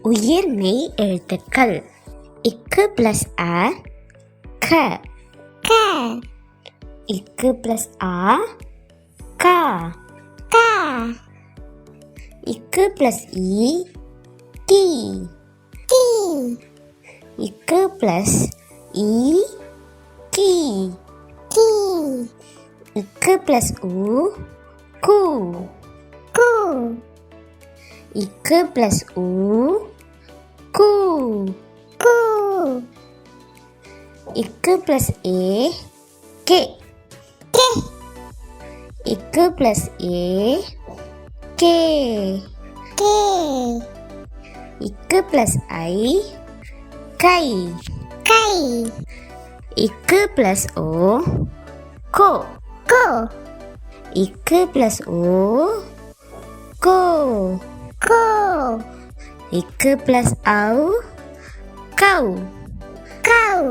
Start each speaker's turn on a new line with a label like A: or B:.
A: உயிர்மெய் எழுத்துக்கள். இக்கு பிளஸ் அ க க. இக்கு பிளஸ் ஆ கா கா. இக்கு பிளஸ் ஈ கீ கீ. இக்கு பிளஸ் ஈ கீ கீ. இக்கு பிளஸ் ஊ கூ கூ. இக்கு பிளஸ் ஊ கூ கூ. இக்கு பிளஸ் ஏ கே கே. இக்கு பிளஸ் ஏ கே கே. இக்கு பிளஸ் ஐ கை கை. இக்கு பிளஸ் ஓ கோ கோ. இக்கு பிளஸ் ஓ கோ கோ. இக்கு பிளஸ் ஔ கௌ கௌ.